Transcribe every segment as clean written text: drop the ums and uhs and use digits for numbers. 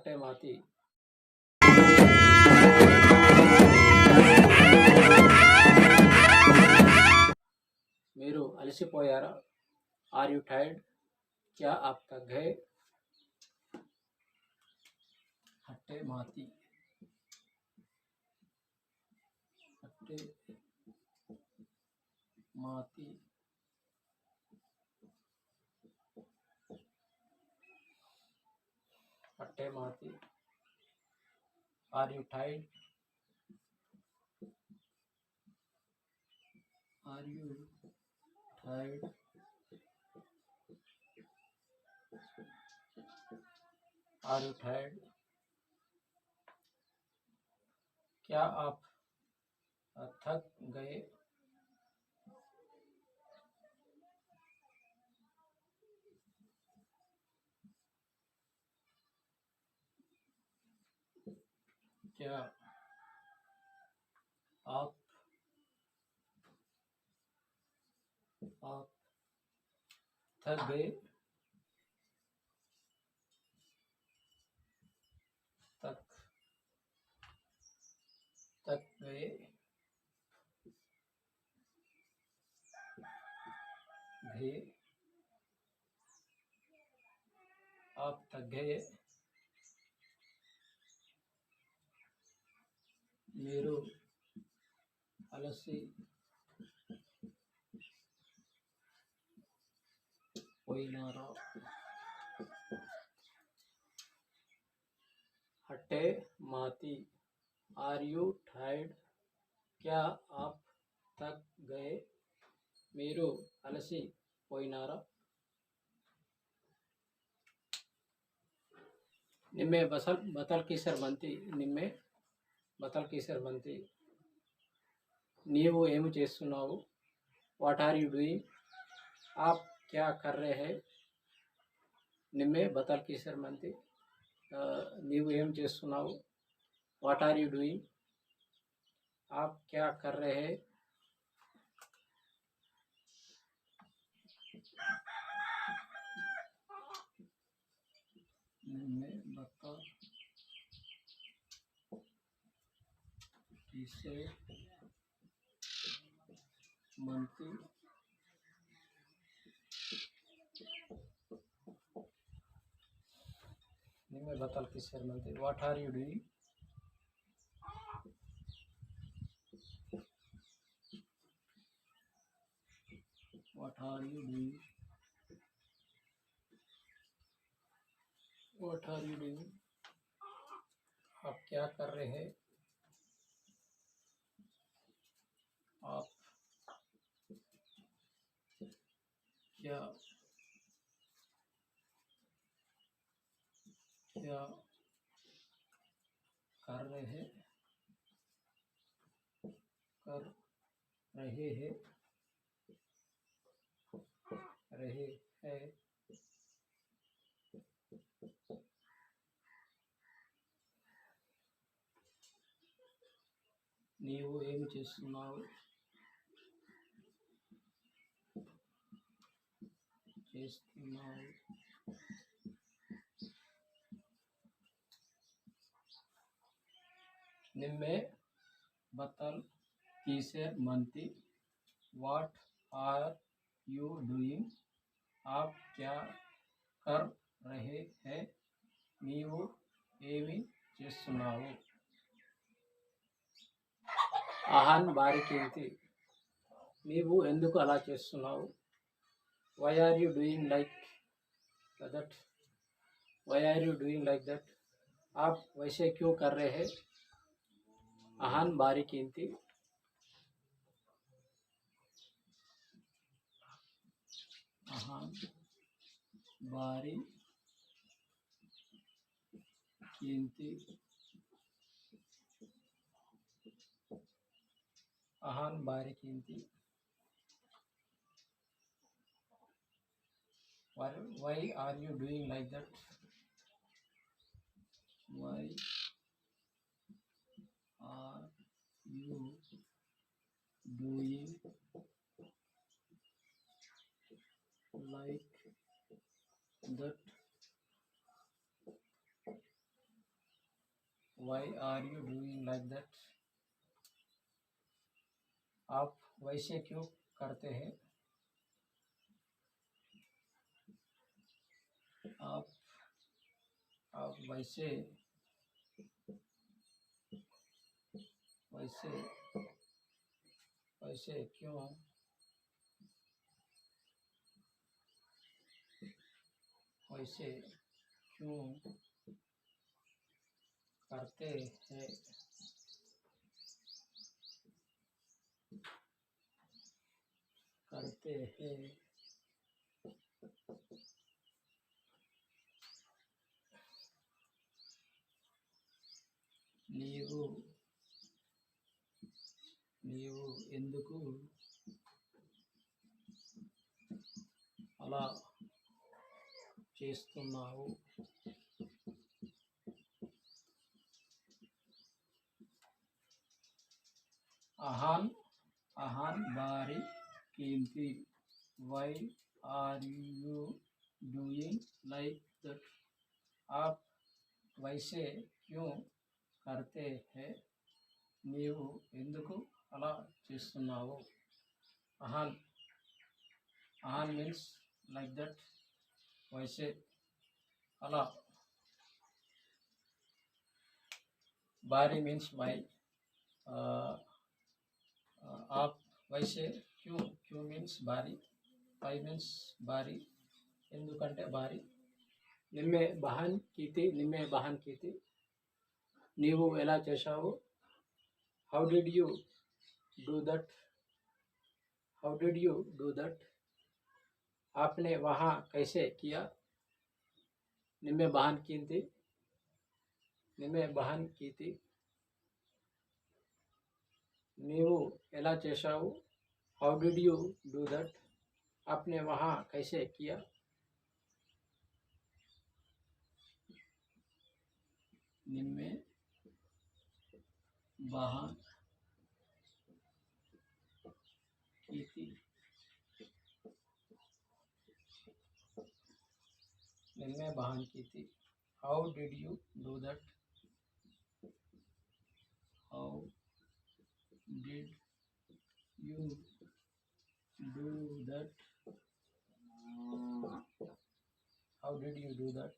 हटे माती మీరు అలసిపోయారా? Are you tired? क्या आप थक गए? हट्टे माती हट्टे माती हट्टे माती are you tired? Are you tired? Are you tired? क्या आप थक गए? क्या आप थक गए? तक तक गए? गए? आप थक गए? మీరు అలసి పోయినారా? हट्टे माती आर यू टायर्ड? क्या आप थक गए? మీరు అలసి పోయినారా? నిమ్మే బతల్ కిసర్ బంతి నిమ్మే బతల్ కిసర్ బంతి నీవు ఏమి చేస్తున్నావు? What are you doing? ఆప్ క్యా కర్ రహే హై? నిమ్మే బతల్ కిసర్ బంతి నీవు ఏం చేస్తున్నావు? What are you doing? ఆప్ క్యా కర్ రహే హై? నిమ్మే బతల్ కిసర్ బంతి నిమ్మే బతల్ కిసర్ బంతి what are you doing? What are you doing? What are you doing? आप क्या कर रहे हैं? आप क्या क्या कर रहे हैं? कर रहे हैं? रहे हैं? నీవు ఏమి చేస్తున్నావు? నిమ్మే బతల్ కిసర్ బంతి వాట్ ఆర్ యూ డూయింగ్? आप क्या कर रहे हैं? నీవు ఏమి చేస్తున్నావు? ఆహాన్ బారికేంతి నీవు ఎందుకు అలా చేస్తున్నావు? Why are you doing like that? Why are you doing like that? आप वैसे क्यों कर रहे हैं? आहान बारीकींती आहान बारीकींती आहान बारीकींती why are you doing like that? Why are you doing like that? why are you doing like that? आप वैसे क्यों करते हैं? आप वैसे वैसे वैसे क्यों वैसे क्यों करते हैं? करते हैं నీవు నీవు ఎందుకు అలా చేస్తున్నావు? అహాన్ అహాన్ బారి कीमती why are you doing like that? आप वैसे क्यों करते हैं? నీవు ఎందుకు అలా చేస్తున్నావు? Ahan Ahan means like that, वैसे అలా, बारी मीन्स वाई, आप वैसे क्यों, क्यों मीन्स बारी, वाई मीन्स बारी, ఎందుకంటే బారి. నిమ్మే బహన్ కీతి, నిమ్మే బహన్ కీతి, నీవు ఎలా చేశావు? How did you do that? How did you do that? आपने वहाँ कैसे किया? निम्मे बहन कीती, निम्मे बहन कीती, నీవు ఎలా చేశావు? How did you do that? आपने वहाँ कैसे किया? निम्मे बहन कीती, निम्मे बहन कीती, how did you do that? How did you do that? How did you do that?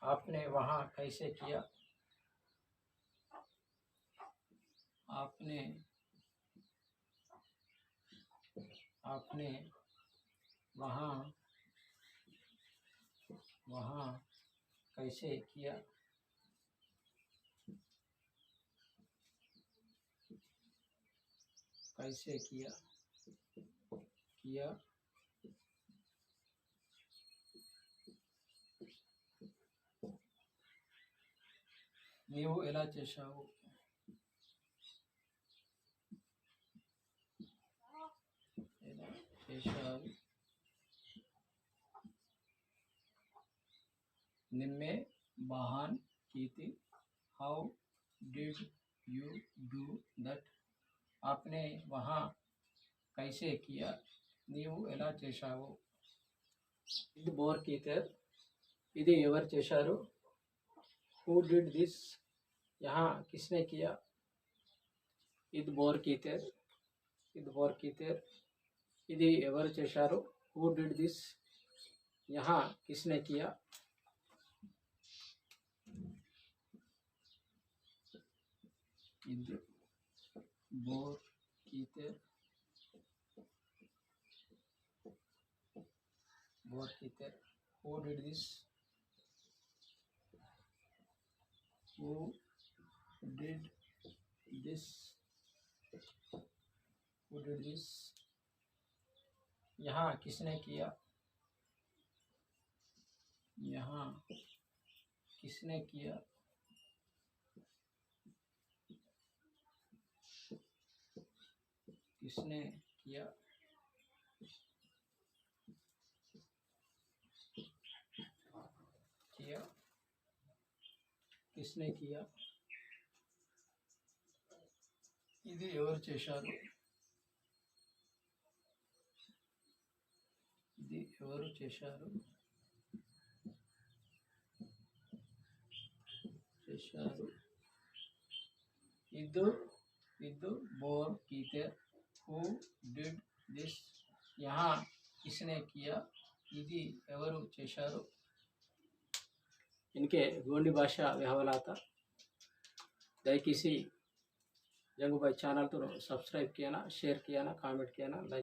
आपने वहाँ कैसे किया? आपने आपने वहाँ वहाँ कैसे किया? कैसे किया? किया, నీవు ఎలా చేశావు? ఎలా చేశావు? నిమ్మే బహాన్ కీతి, how did you do that? आपने वहाँ कैसे किया? నీవు ఎలా చేశావు? ఇది బోర్ కీతర్, ఇది ఎవరు చేశారు? Who did this? यहाँ किसने किया? ఇది బోర్ కీతర్, ఇది బోర్ కీతర్, ఇది ఎవరు చేశారు? Who did this? यहाँ किसने किया? ఇది బోర్ కీతర్, బోర్ కీతర్, who did this? Who did this? Who did this? यहाँ किसने किया? यहाँ किसने किया? किसने किया? किया, किसने किया? ఇది ఎవరు చేశారు? ఇది ఎవరు చేశారు? विद बोर कीते हु डिड दिस यहाँ किसने किया ఇది ఎవరు చేశారు इनके गोंडी भाषा व्यवहार दयచేసి जंगू भाई चैनल तो सब्सक्राइब किया ना, शेयर किया ना, कमेंट किया ना, लाइक